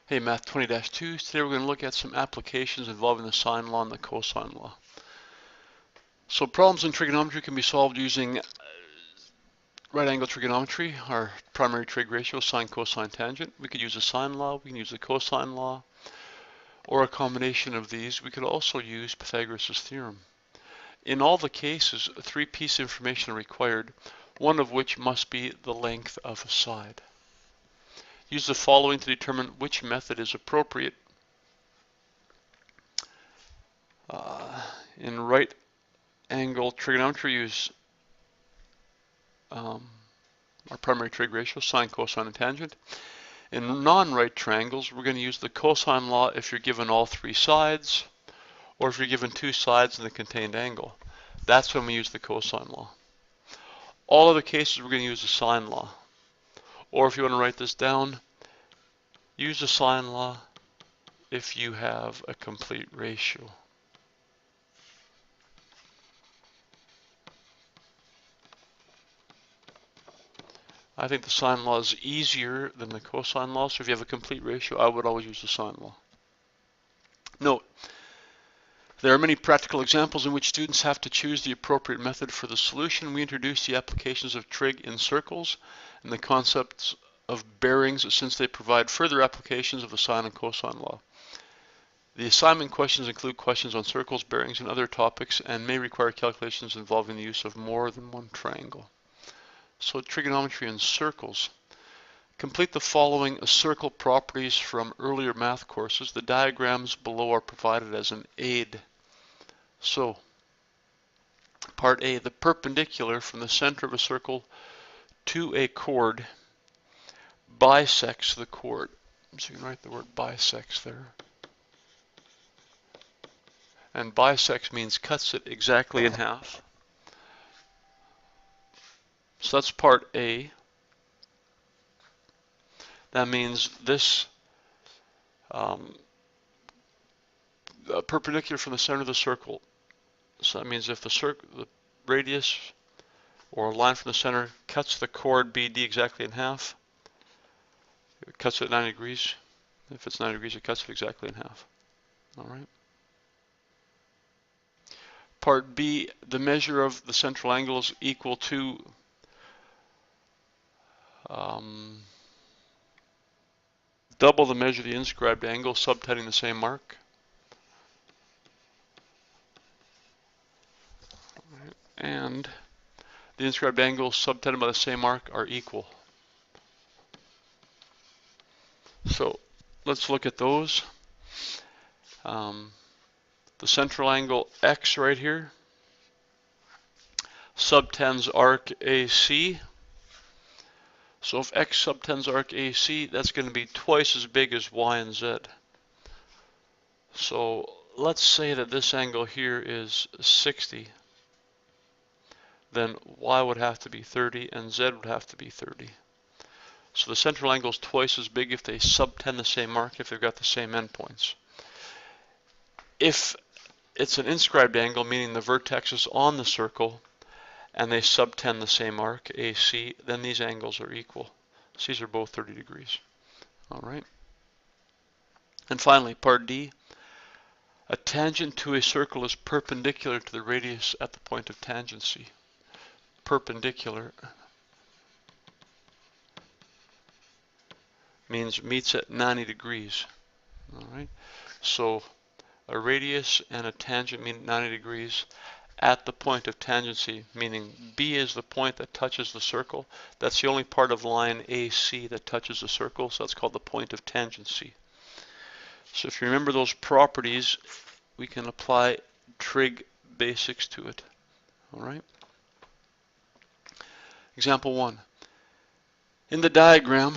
Hey, Math 20-2. Today we're going to look at some applications involving the sine law and the cosine law. So problems in trigonometry can be solved using right angle trigonometry, our primary trig ratio, sine, cosine, tangent. We could use the sine law, we can use the cosine law, or a combination of these. We could also use Pythagoras' theorem. In all the cases, three pieces of information are required, one of which must be the length of a side. Use the following to determine which method is appropriate. In right angle trigonometry, use our primary trig ratio, sine, cosine, and tangent. In non-right triangles, we're going to use the cosine law if you're given all three sides, or if you're given two sides and the contained angle. That's when we use the cosine law. All other cases, we're going to use the sine law. Or if you want to write this down, use the sine law if you have a complete ratio. I think the sine law is easier than the cosine law, so if you have a complete ratio, I would always use the sine law. Note, there are many practical examples in which students have to choose the appropriate method for the solution. We introduce the applications of trig in circles and the concepts of bearings since they provide further applications of the sine and cosine law. The assignment questions include questions on circles, bearings, and other topics and may require calculations involving the use of more than one triangle. So trigonometry in circles. Complete the following circle properties from earlier math courses. The diagrams below are provided as an aid. So, part A, the perpendicular from the center of a circle to a chord bisects the chord. So you can write the word bisects there. And bisects means cuts it exactly in half. So that's part A. That means this perpendicular from the center of the circle. So that means if the radius or a line from the center cuts the chord BD exactly in half, it cuts it at 90 degrees. If it's 90 degrees, it cuts it exactly in half. All right. Part B, the measure of the central angle is equal to double the measure of the inscribed angle, subtending the same mark. And the inscribed angles subtended by the same mark are equal. So let's look at those. The central angle X right here subtends arc AC. So if X subtends arc AC, that's going to be twice as big as Y and Z. So let's say that this angle here is 60. Then Y would have to be 30 and Z would have to be 30. So the central angle is twice as big if they subtend the same mark, if they've got the same endpoints. If it's an inscribed angle, meaning the vertex is on the circle, and they subtend the same arc, AC, then these angles are equal. So these are both 30 degrees. All right. And finally, part D, a tangent to a circle is perpendicular to the radius at the point of tangency. Perpendicular means meets at 90 degrees. All right. So a radius and a tangent mean 90 degrees at the point of tangency, meaning B is the point that touches the circle. That's the only part of line AC that touches the circle, so that's called the point of tangency. So if you remember those properties, we can apply trig basics to it. All right. Example 1. In the diagram,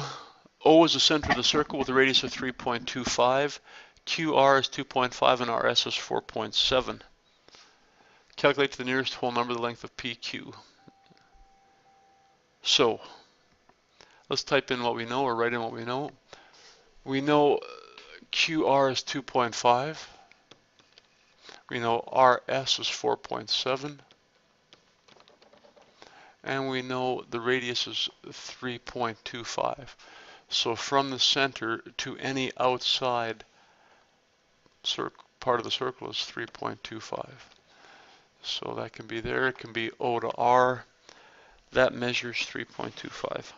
O is the center of the circle with a radius of 3.25. QR is 2.5 and RS is 4.7. Calculate to the nearest whole number the length of PQ. So let's type in what we know or write in what we know. We know QR is 2.5. We know RS is 4.7. And we know the radius is 3.25. So from the center to any outside part of the circle is 3.25. So that can be there. It can be O to R. That measures 3.25.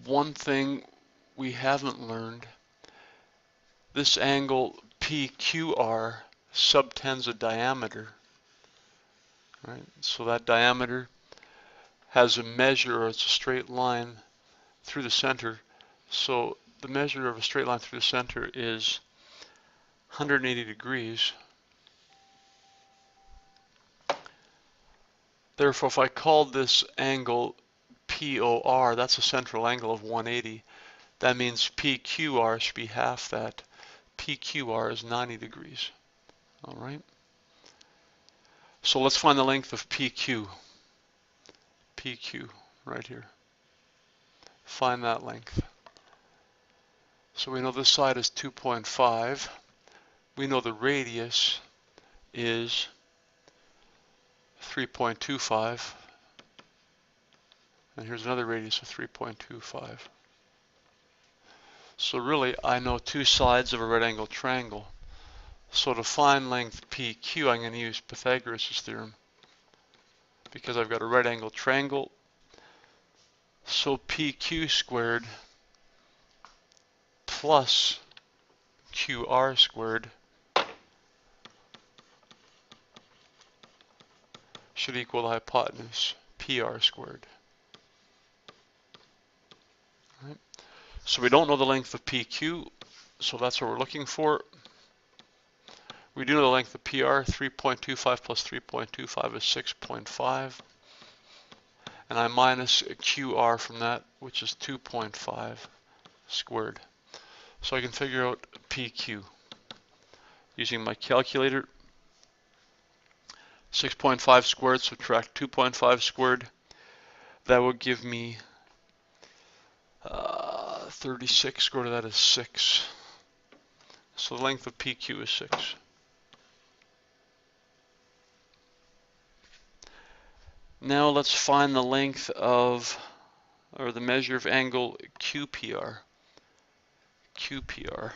One thing we haven't learned, this angle PQR subtends a diameter, right? So that diameter has a measure, or it's a straight line through the center. So the measure of a straight line through the center is 180 degrees. Therefore, if I called this angle POR, that's a central angle of 180. That means PQR should be half that. PQR is 90 degrees. All right. So let's find the length of PQ. PQ, right here. Find that length. So we know this side is 2.5. We know the radius is 3.25. And here's another radius of 3.25. So really, I know two sides of a right angled triangle. So to find length PQ, I'm going to use Pythagoras' theorem, because I've got a right angled triangle. So PQ squared plus QR squared should equal the hypotenuse, PR squared. Right. So we don't know the length of PQ, so that's what we're looking for. We do know the length of PR, 3.25 plus 3.25 is 6.5. And I minus QR from that, which is 2.5 squared. So I can figure out PQ using my calculator. 6.5 squared, subtract 2.5 squared. That would give me 36. Square root of that is 6. So the length of PQ is 6. Now let's find the length of, or the measure of angle QPR. QPR.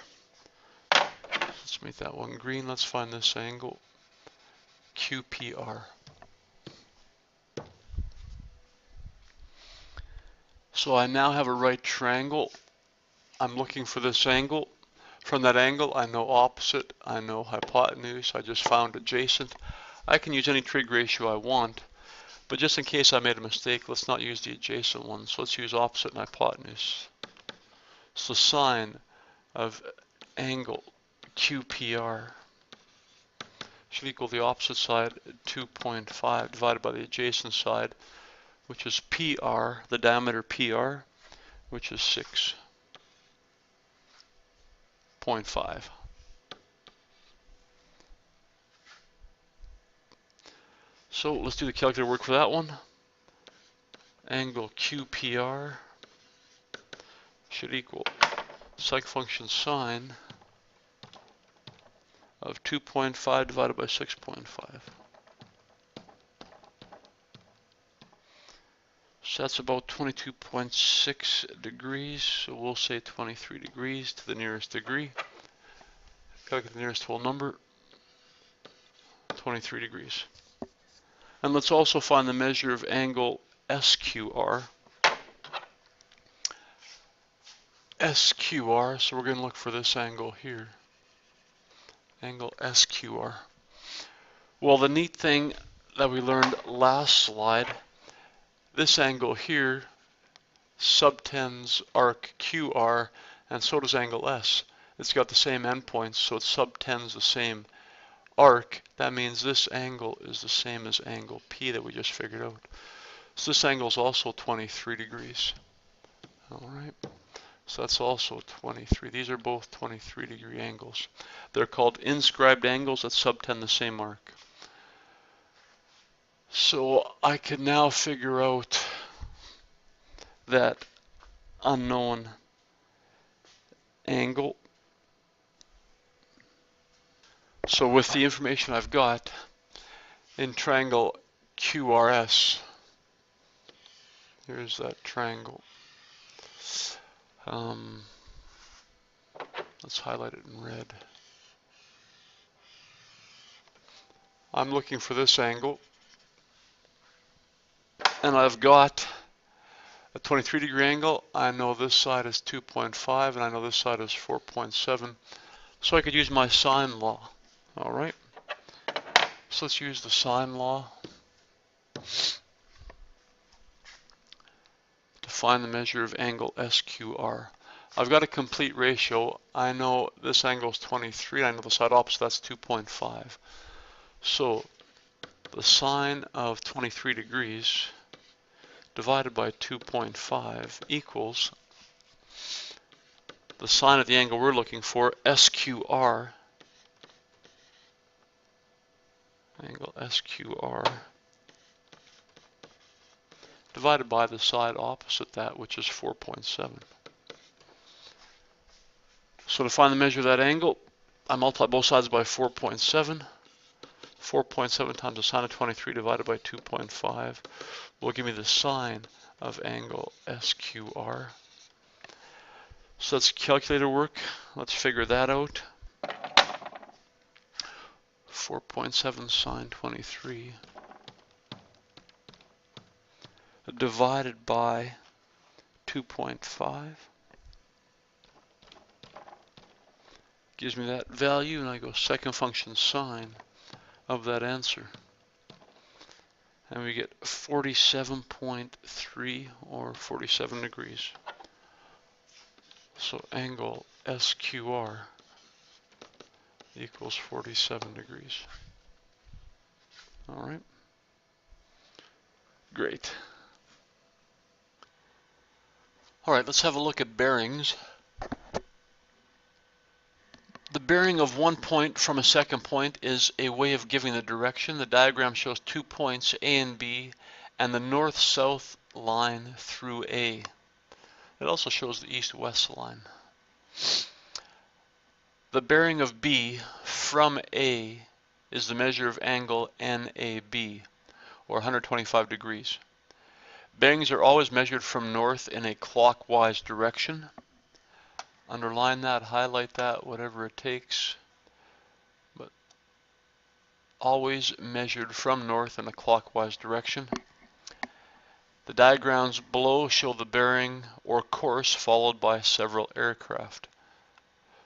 Let's make that one green. Let's find this angle QPR. So I now have a right triangle. I'm looking for this angle. From that angle, I know opposite, I know hypotenuse, I just found adjacent. I can use any trig ratio I want, but just in case I made a mistake, let's not use the adjacent one. So let's use opposite and hypotenuse. So sine of angle QPR should equal the opposite side, 2.5, divided by the adjacent side, which is PR, the diameter PR, which is 6.5. So let's do the calculator work for that one. Angle QPR should equal second function sine of 2.5 divided by 6.5. So that's about 22.6 degrees. So we'll say 23 degrees to the nearest degree. Calculate the nearest whole number. 23 degrees. And let's also find the measure of angle SQR. SQR, so we're going to look for this angle here. Angle SQR. Well, the neat thing that we learned last slide, this angle here subtends arc QR, and so does angle S. It's got the same endpoints, so it subtends the same arc. That means this angle is the same as angle P that we just figured out. So this angle is also 23 degrees. All right. So that's also 23. These are both 23 degree angles. They're called inscribed angles that subtend the same arc. So I can now figure out that unknown angle. So with the information I've got in triangle QRS, Here's that triangle. Let's highlight it in red. I'm looking for this angle, and I've got a 23-degree angle. I know this side is 2.5, and I know this side is 4.7. So I could use my sine law. All right. So let's use the sine law to find the measure of angle SQR. I've got a complete ratio. I know this angle is 23. I know the side opposite, that's 2.5. So the sine of 23 degrees divided by 2.5 equals the sine of the angle we're looking for, SQR, angle SQR, divided by the side opposite that, which is 4.7. So to find the measure of that angle, I multiply both sides by 4.7. 4.7 times the sine of 23 divided by 2.5 will give me the sine of angle SQR. So that's calculator work. Let's figure that out. 4.7 sine 23 divided by 2.5 gives me that value, and I go second function sine of that answer. And we get 47.3 or 47 degrees. So angle SQR equals 47 degrees. All right. Great. All right, let's have a look at bearings. The bearing of one point from a second point is a way of giving the direction. The diagram shows 2 points, A and B, and the north-south line through A. It also shows the east-west line. The bearing of B from A is the measure of angle NAB, or 125 degrees. Bearings are always measured from north in a clockwise direction. Underline that, highlight that, whatever it takes. But always measured from north in a clockwise direction. The diagrams below show the bearing or course followed by several aircraft.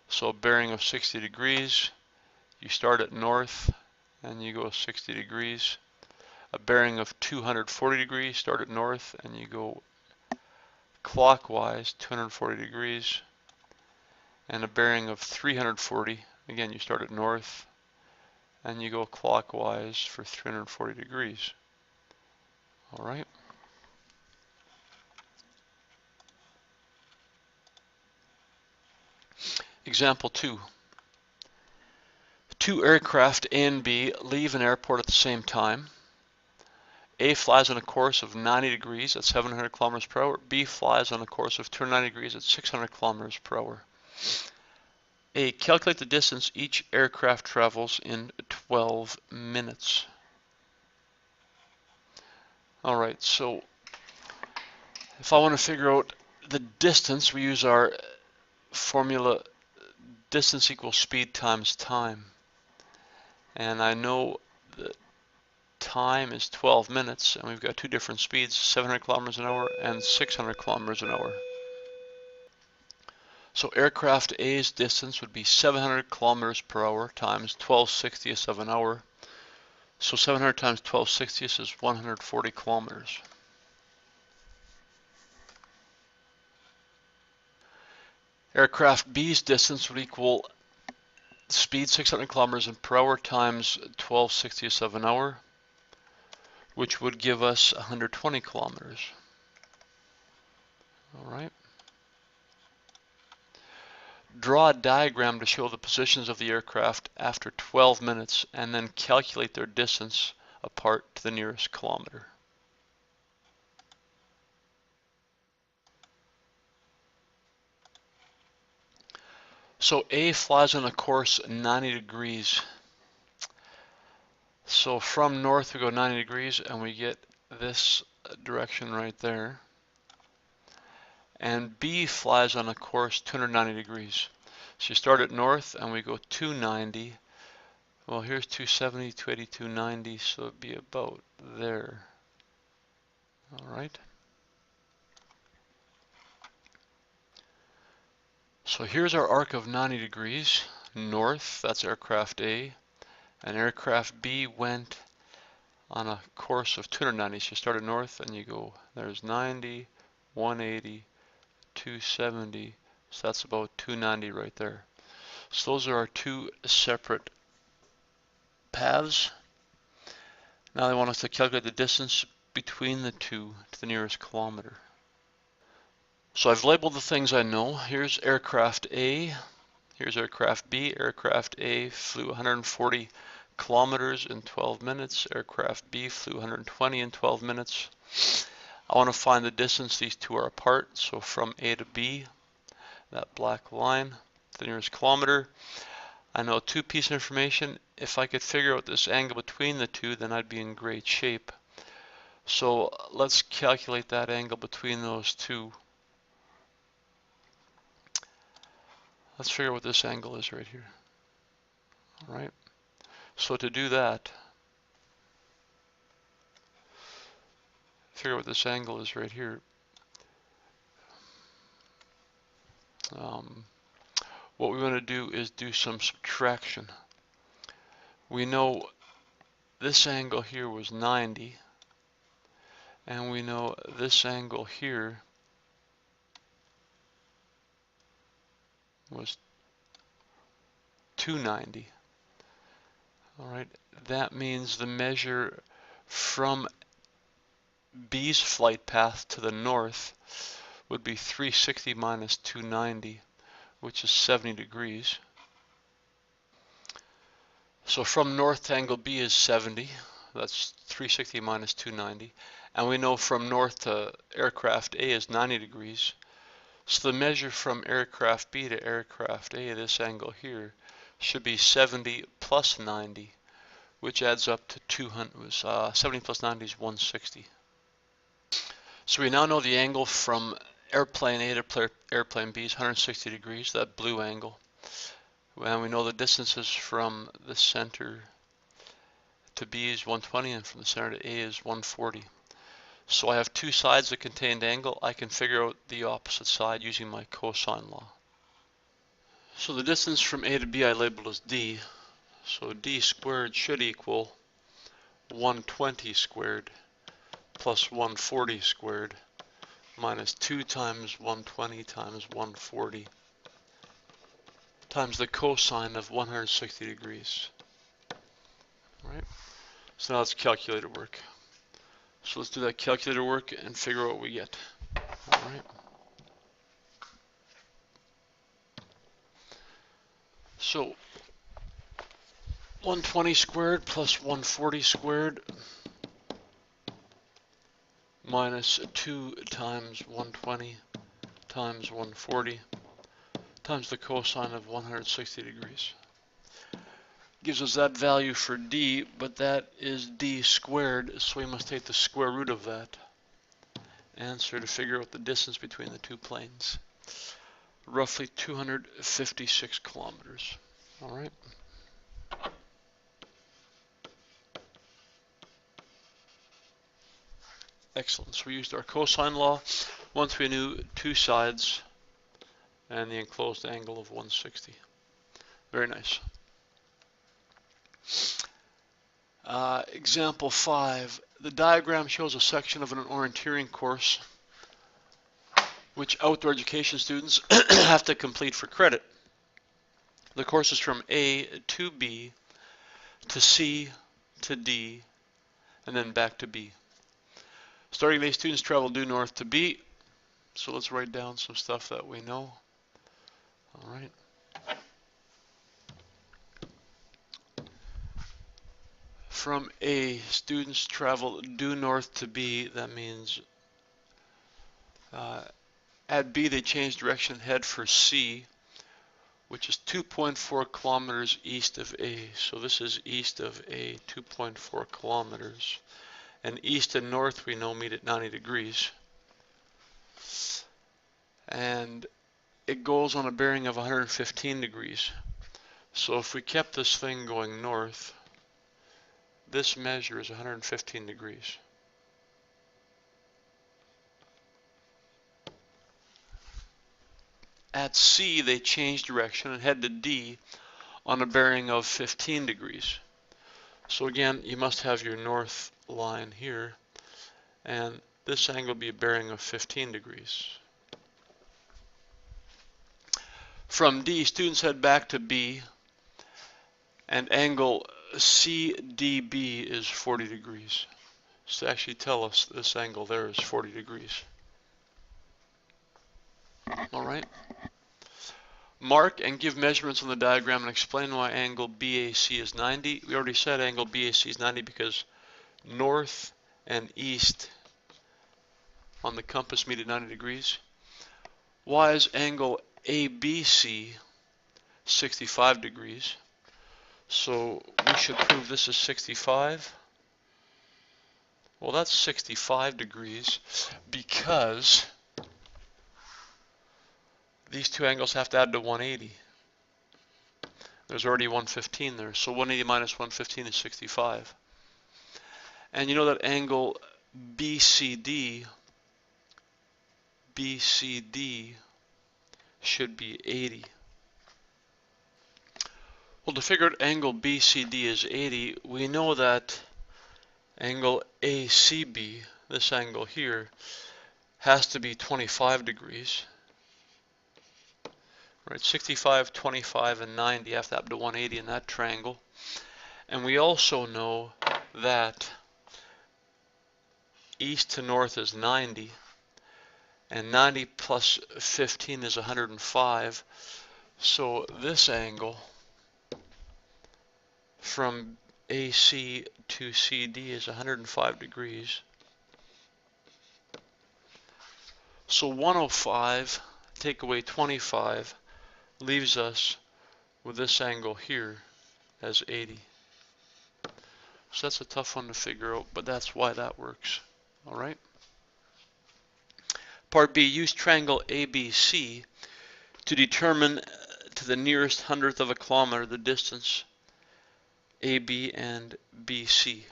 So a bearing of 60 degrees, you start at north and you go 60 degrees. A bearing of 240 degrees, start at north and you go clockwise 240 degrees. And a bearing of 340, again you start at north and you go clockwise for 340 degrees. All right. Example 2. Two aircraft A and B leave an airport at the same time. A flies on a course of 90 degrees at 700 kilometers per hour. B flies on a course of 290 degrees at 600 kilometers per hour. A, calculate the distance each aircraft travels in 12 minutes. Alright, so if I want to figure out the distance, we use our formula distance equals speed times time. And I know that time is 12 minutes, and we've got two different speeds, 700 kilometers an hour and 600 kilometers an hour. So aircraft A's distance would be 700 kilometers per hour times 12/60ths of an hour. So 700 times 12/60ths is 140 kilometers. Aircraft B's distance would equal speed 600 kilometers per hour times 12/60ths of an hour, which would give us 120 kilometers. All right. Draw a diagram to show the positions of the aircraft after 12 minutes and then calculate their distance apart to the nearest kilometer. So A flies on a course 90 degrees. So from north we go 90 degrees and we get this direction right there. and B flies on a course 290 degrees. So you start at north and we go 290. Well, here's 270, 280, 290, so it'd be about there. All right. So here's our arc of 90 degrees north. That's aircraft A. And aircraft B went on a course of 290. So you start at north and you go, there's 90, 180, 270. So that's about 290 right there. So those are our two separate paths. Now they want us to calculate the distance between the two to the nearest kilometer. So I've labeled the things I know. Here's aircraft A. Here's aircraft B. Aircraft A flew 140 kilometers in 12 minutes. Aircraft B flew 120 in 12 minutes. I want to find the distance these two are apart. So from A to B, that black line, the nearest kilometer. I know two pieces of information. If I could figure out this angle between the two, then I'd be in great shape. So let's calculate that angle between those two. Let's figure out what this angle is right here. All right. So to do that, figure out what this angle is right here. What we want to do is do some subtraction. We know this angle here was 90, and we know this angle here was 290. All right, that means the measure from B's flight path to the north would be 360 minus 290, which is 70 degrees. So from north to angle B is 70. That's 360 minus 290. And we know from north to aircraft A is 90 degrees. So the measure from aircraft B to aircraft A, this angle here, should be 70 plus 90, which adds up to 200. 70 plus 90 is 160. So we now know the angle from airplane A to airplane B is 160 degrees, that blue angle. And we know the distances from the center to B is 120 and from the center to A is 140. So I have two sides that contain angle. I can figure out the opposite side using my cosine law. So the distance from A to B I labeled as D. So D squared should equal 120 squared plus 140 squared minus 2 times 120 times 140 times the cosine of 160 degrees. All right. So now let's calculator work. So let's do that calculator work and figure out what we get. All right. So 120 squared plus 140 squared minus 2 times 120 times 140 times the cosine of 160 degrees. Gives us that value for D, but that is D squared, so we must take the square root of that answer to figure out the distance between the two planes. Roughly 256 kilometers. All right. Excellent. So we used our cosine law once we knew two sides and the enclosed angle of 160. Very nice. Example 5. The diagram shows a section of an orienteering course which outdoor education students have to complete for credit. The course is from A to B to C to D and then back to B. Starting day students travel due north to B. So let's write down some stuff that we know. All right. From A, students travel due north to B. That means at B they change direction and head for C, which is 2.4 kilometers east of A. So this is east of A, 2.4 kilometers. And east and north we know meet at 90 degrees. and it goes on a bearing of 115 degrees. So if we kept this thing going north, this measure is 115 degrees. At C, they change direction and head to D on a bearing of 15 degrees. So again, you must have your north line here, and this angle will be a bearing of 15 degrees. From D, students head back to B, and angle CDB is 40 degrees. So they actually tell us this angle there is 40 degrees. All right. Mark and give measurements on the diagram and explain why angle BAC is 90. We already said angle BAC is 90 because north and east on the compass meet at 90 degrees. Why is angle ABC 65 degrees? So we should prove this is 65. Well, that's 65 degrees because these two angles have to add to 180. There's already 115 there, so 180 minus 115 is 65. And you know that angle BCD should be 80. Well, to figure out angle BCD is 80, we know that angle ACB, this angle here, has to be 25 degrees. Right, 65, 25, and 90 have to add up to 180 in that triangle. And we also know that east to north is 90, and 90 plus 15 is 105. So this angle from AC to CD is 105 degrees. So 105, take away 25, leaves us with this angle here as 80. So that's a tough one to figure out, but that's why that works. All right. Part B, use triangle ABC to determine to the nearest hundredth of a kilometer the distance AB and BC.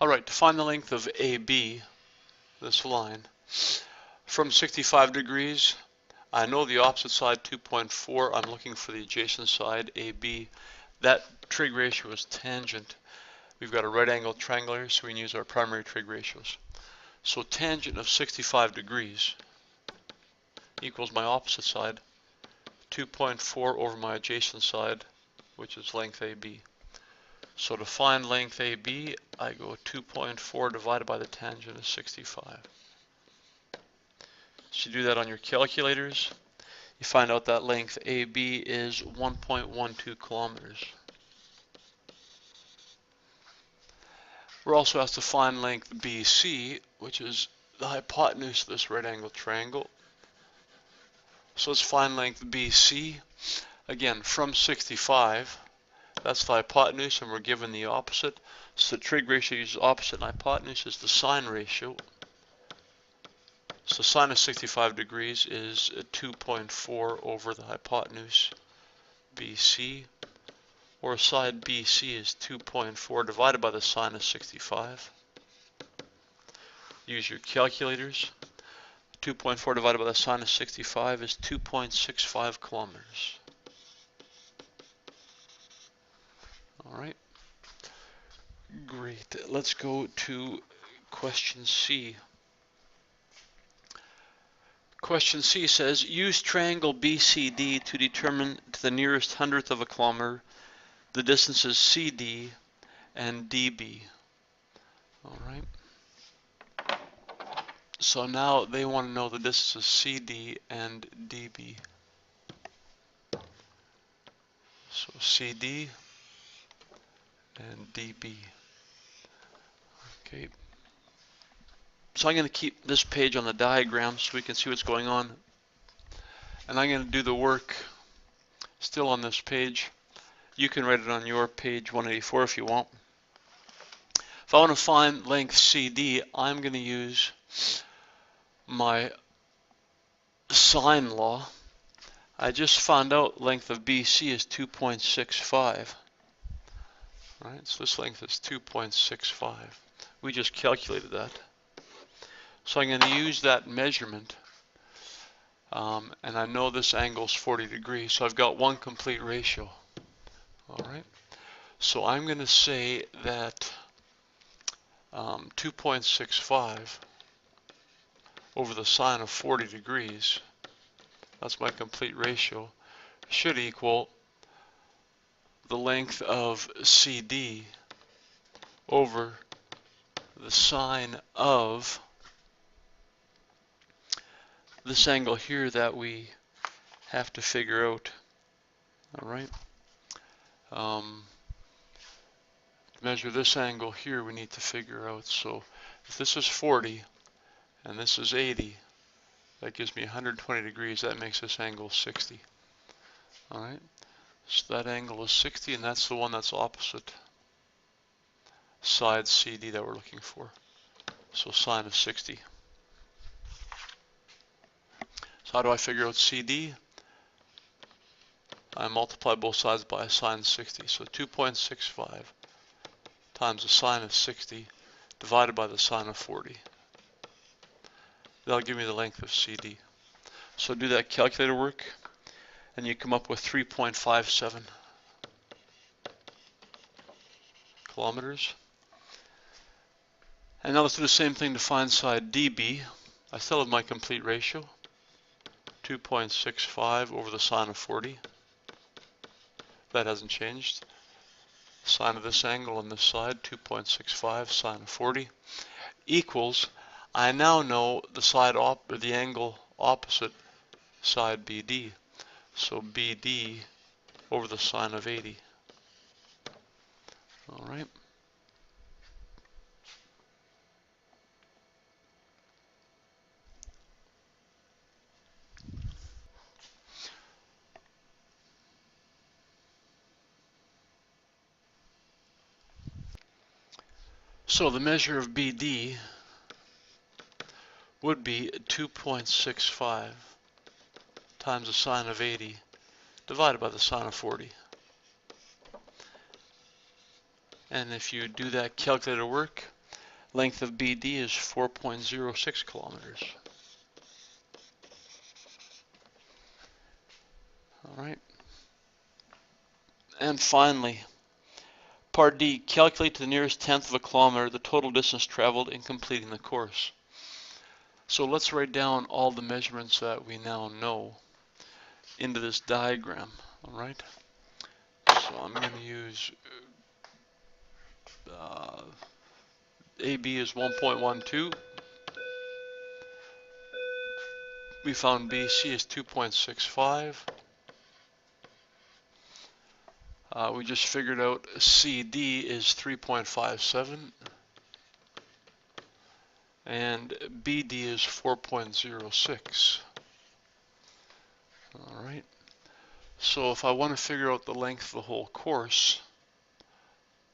All right, to find the length of AB, this line, from 65 degrees, I know the opposite side, 2.4. I'm looking for the adjacent side, AB. That trig ratio is tangent. We've got a right angle triangle here, so we can use our primary trig ratios. So tangent of 65 degrees equals my opposite side, 2.4 over my adjacent side, which is length AB. So to find length AB, I go 2.4 divided by the tangent of 65. So you do that on your calculators, you find out that length AB is 1.12 kilometers. We're also asked to find length BC, which is the hypotenuse of this right angle triangle. So let's find length BC. Again, from 65, that's the hypotenuse, and we're given the opposite. So the trig ratio uses opposite, and hypotenuse is the sine ratio. So sine of 65 degrees is 2.4 over the hypotenuse BC, or side BC is 2.4 divided by the sine of 65. Use your calculators. 2.4 divided by the sine of 65 is 2.65 kilometers. All right. Great. Let's go to question C. Question C says, use triangle BCD to determine to the nearest hundredth of a kilometer the distances CD and DB. All right. So now they want to know the distances CD and DB. So CD and DB. Okay. So I'm going to keep this page on the diagram so we can see what's going on. And I'm going to do the work still on this page. You can write it on your page 184 if you want. If I want to find length CD, I'm going to use my sine law, I just found out length of BC is 2.65. Right, so this length is 2.65. We just calculated that. So I'm going to use that measurement, and I know this angle is 40 degrees, so I've got one complete ratio. All right, so I'm going to say that 2.65 over the sine of 40 degrees, that's my complete ratio, should equal the length of CD over the sine of this angle here that we have to figure out. All right. Measure this angle here we need to figure out. So if this is 40 and this is 80, that gives me 120 degrees. That makes this angle 60. All right. So that angle is 60, and that's the one that's opposite side CD that we're looking for. So sine of 60. So how do I figure out CD? I multiply both sides by a sine 60. So 2.65 times the sine of 60 divided by the sine of 40. That'll give me the length of CD. So do that calculator work, and you come up with 3.57 kilometers. And now let's do the same thing to find side DB. I still have my complete ratio, 2.65 over the sine of 40. That hasn't changed. Sine of this angle on this side, 2.65 sine of 40, equals, I now know the side or the angle opposite side BD. So BD over the sine of 80. All right. So the measure of BD would be 2.65 times the sine of 80 divided by the sine of 40. And if you do that calculator work, length of BD is 4.06 kilometers. All right. And finally, part D, calculate to the nearest tenth of a kilometer the total distance traveled in completing the course. So let's write down all the measurements that we now know into this diagram. All right. So I'm going to use AB is 1.12. We found BC is 2.65. We just figured out CD is 3.57. And BD is 4.06. All right. So if I want to figure out the length of the whole course,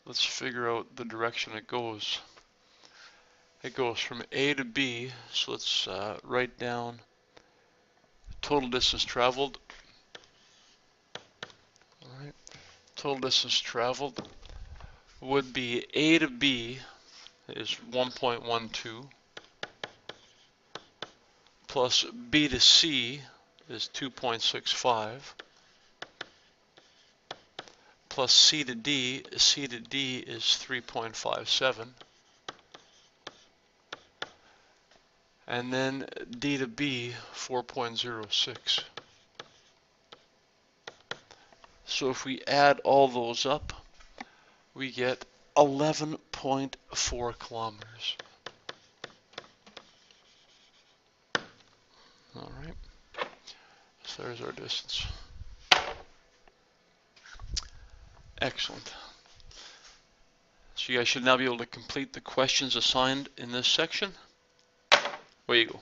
let's figure out the direction it goes. It goes from A to B, so let's write down total distance traveled. All right. Total distance traveled would be A to B is 1.12 plus B to C is 2.65 plus C to D is 3.57, and then D to B 4.06. So if we add all those up, we get 11.4 kilometers. All right, so there's our distance. Excellent. So you guys should now be able to complete the questions assigned in this section. Away you go.